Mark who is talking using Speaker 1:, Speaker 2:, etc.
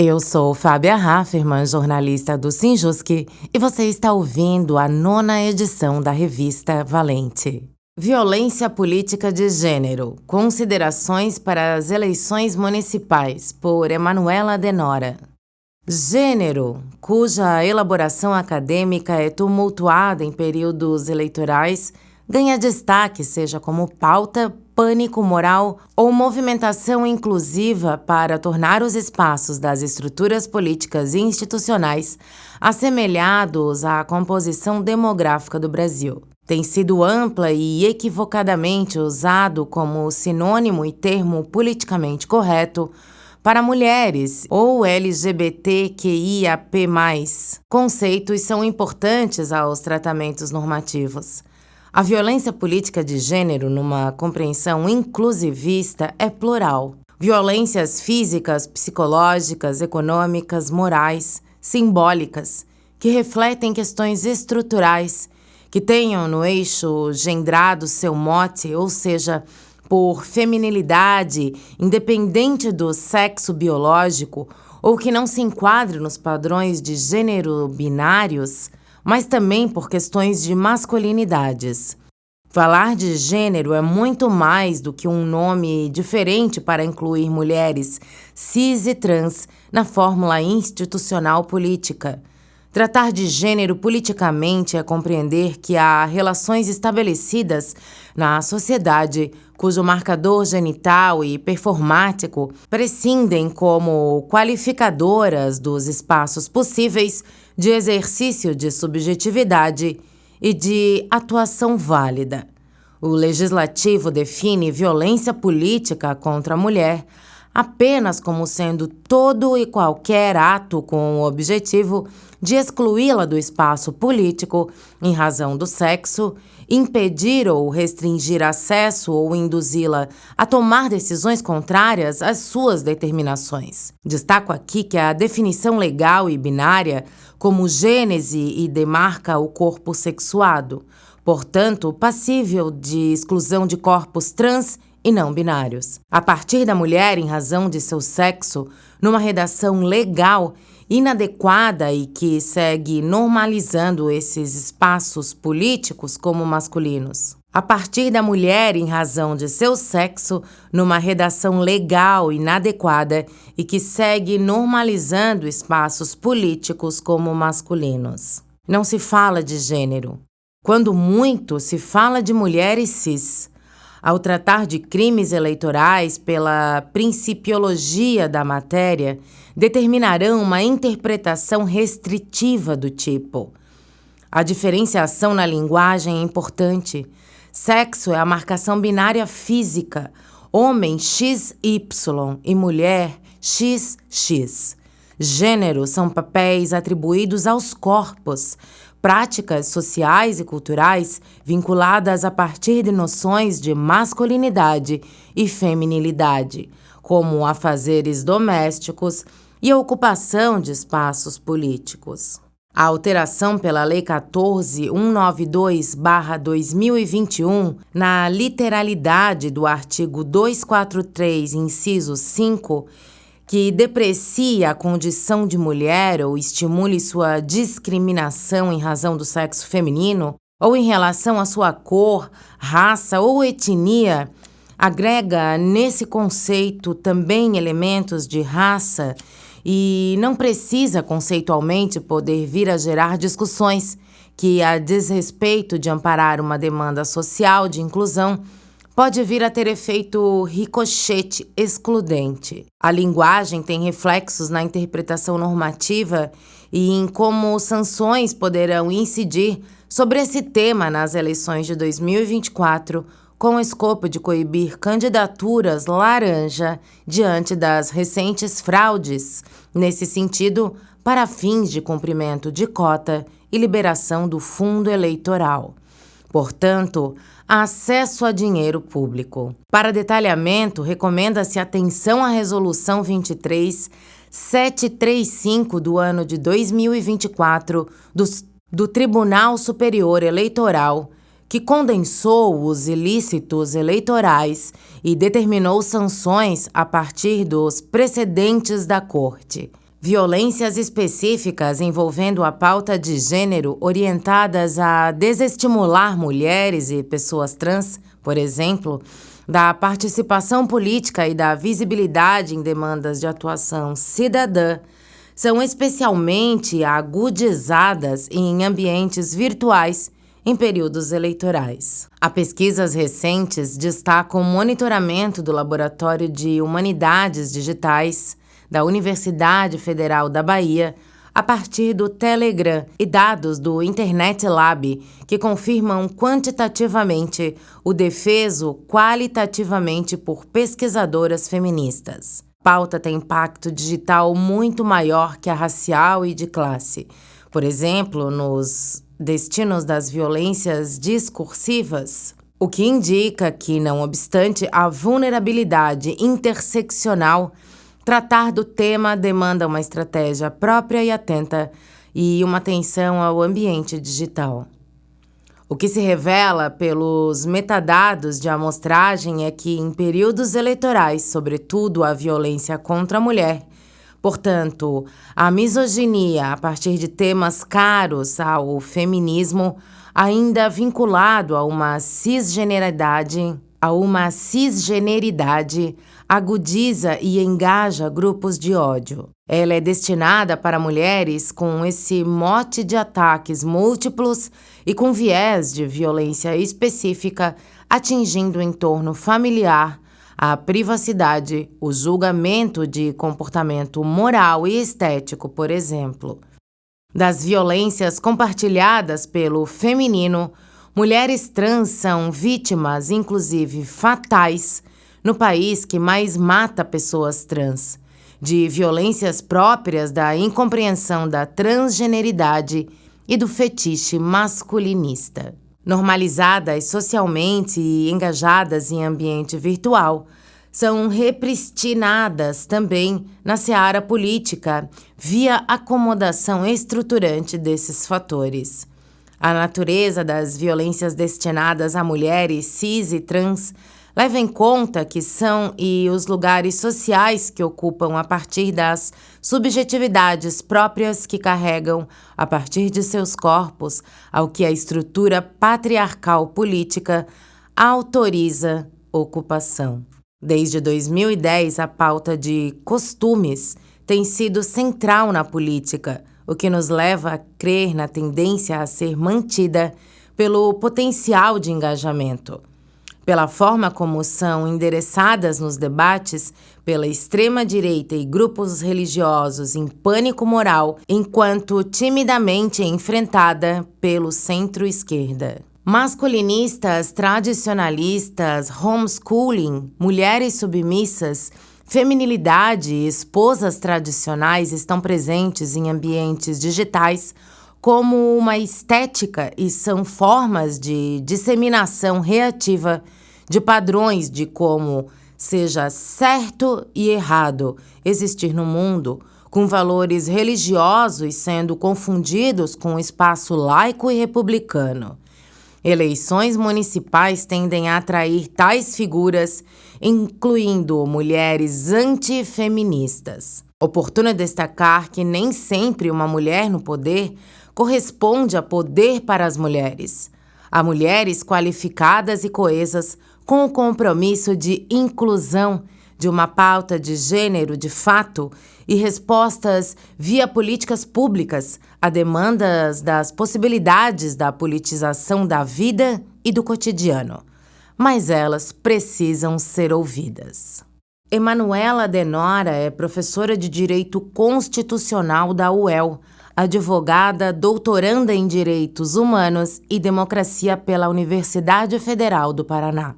Speaker 1: Eu sou Fábia Rafferman, jornalista do Sinjusc, e você está ouvindo a 9ª edição da revista Valente. Violência política de gênero. Considerações para as eleições municipais, por Emanuela Denora. Gênero, cuja elaboração acadêmica é tumultuada em períodos eleitorais, ganha destaque, seja como pauta, pânico moral ou movimentação inclusiva para tornar os espaços das estruturas políticas e institucionais assemelhados à composição demográfica do Brasil. Tem sido ampla e equivocadamente usado como sinônimo e termo politicamente correto para mulheres ou LGBTQIAP+. Conceitos são importantes aos tratamentos normativos. A violência política de gênero, numa compreensão inclusivista, é plural. Violências físicas, psicológicas, econômicas, morais, simbólicas, que refletem questões estruturais, que tenham no eixo gendrado seu mote, ou seja, por feminilidade, independente do sexo biológico, ou que não se enquadre nos padrões de gênero binários, mas também por questões de masculinidades. Falar de gênero é muito mais do que um nome diferente para incluir mulheres cis e trans na fórmula institucional política. Tratar de gênero politicamente é compreender que há relações estabelecidas na sociedade cujo marcador genital e performático prescindem como qualificadoras dos espaços possíveis de exercício de subjetividade e de atuação válida. O legislativo define violência política contra a mulher apenas como sendo todo e qualquer ato com o objetivo de excluí-la do espaço político em razão do sexo, impedir ou restringir acesso ou induzi-la a tomar decisões contrárias às suas determinações. Destaco aqui que a definição legal e binária como gênese e demarca o corpo sexuado, portanto, passível de exclusão de corpos trans e não binários. A partir da mulher em razão de seu sexo, numa redação legal inadequada e que segue normalizando esses espaços políticos como masculinos. A partir da mulher em razão de seu sexo, numa redação legal inadequada e que segue normalizando espaços políticos como masculinos. Não se fala de gênero. Quando muito, se fala de mulheres cis. Ao tratar de crimes eleitorais pela principiologia da matéria, determinarão uma interpretação restritiva do tipo. A diferenciação na linguagem é importante. Sexo é a marcação binária física, homem XY e mulher XX. Gênero são papéis atribuídos aos corpos, práticas sociais e culturais vinculadas a partir de noções de masculinidade e feminilidade, como afazeres domésticos e a ocupação de espaços políticos. A alteração pela Lei 14.192/2021, na literalidade do artigo 243, inciso 5, que deprecia a condição de mulher ou estimule sua discriminação em razão do sexo feminino, ou em relação à sua cor, raça ou etnia, agrega nesse conceito também elementos de raça e não precisa conceitualmente poder vir a gerar discussões que, a desrespeito de amparar uma demanda social de inclusão, pode vir a ter efeito ricochete excludente. A linguagem tem reflexos na interpretação normativa e em como sanções poderão incidir sobre esse tema nas eleições de 2024, com o escopo de coibir candidaturas laranja diante das recentes fraudes, nesse sentido, para fins de cumprimento de cota e liberação do fundo eleitoral. Portanto, acesso a dinheiro público. Para detalhamento, recomenda-se atenção à Resolução 23.735 do ano de 2024 do Tribunal Superior Eleitoral, que condensou os ilícitos eleitorais e determinou sanções a partir dos precedentes da Corte. Violências específicas envolvendo a pauta de gênero orientadas a desestimular mulheres e pessoas trans, por exemplo, da participação política e da visibilidade em demandas de atuação cidadã, são especialmente agudizadas em ambientes virtuais em períodos eleitorais. Há pesquisas recentes destacam o monitoramento do Laboratório de Humanidades Digitais da Universidade Federal da Bahia a partir do Telegram e dados do Internet Lab, que confirmam quantitativamente o defeso qualitativamente por pesquisadoras feministas. A pauta tem impacto digital muito maior que a racial e de classe. Por exemplo, nos destinos das violências discursivas, o que indica que, não obstante a vulnerabilidade interseccional, tratar do tema demanda uma estratégia própria e atenta e uma atenção ao ambiente digital. O que se revela pelos metadados de amostragem é que, em períodos eleitorais, sobretudo a violência contra a mulher, portanto, a misoginia a partir de temas caros ao feminismo, ainda vinculado a uma cisgeneridade, agudiza e engaja grupos de ódio. Ela é destinada para mulheres com esse mote de ataques múltiplos e com viés de violência específica, atingindo o entorno familiar, a privacidade, o julgamento de comportamento moral e estético, por exemplo. Das violências compartilhadas pelo feminino, mulheres trans são vítimas, inclusive fatais, no país que mais mata pessoas trans, de violências próprias da incompreensão da transgeneridade e do fetiche masculinista. Normalizadas socialmente e engajadas em ambiente virtual, são repristinadas também na seara política via acomodação estruturante desses fatores. A natureza das violências destinadas a mulheres cis e trans leva em conta que são e os lugares sociais que ocupam a partir das subjetividades próprias que carregam a partir de seus corpos ao que a estrutura patriarcal política autoriza ocupação. Desde 2010, a pauta de costumes tem sido central na política, o que nos leva a crer na tendência a ser mantida pelo potencial de engajamento. Pela forma como são endereçadas nos debates pela extrema-direita e grupos religiosos em pânico moral, enquanto timidamente enfrentada pelo centro-esquerda. Masculinistas, tradicionalistas, homeschooling, mulheres submissas, feminilidade e esposas tradicionais estão presentes em ambientes digitais como uma estética e são formas de disseminação reativa de padrões de como seja certo e errado existir no mundo, com valores religiosos sendo confundidos com o espaço laico e republicano. Eleições municipais tendem a atrair tais figuras, incluindo mulheres antifeministas. Oportuno destacar que nem sempre uma mulher no poder corresponde a poder para as mulheres. Há mulheres qualificadas e coesas com o compromisso de inclusão de uma pauta de gênero de fato e respostas via políticas públicas a demandas das possibilidades da politização da vida e do cotidiano. Mas elas precisam ser ouvidas. Emanuela Denora é professora de Direito Constitucional da UEL, advogada, doutoranda em Direitos Humanos e Democracia pela Universidade Federal do Paraná.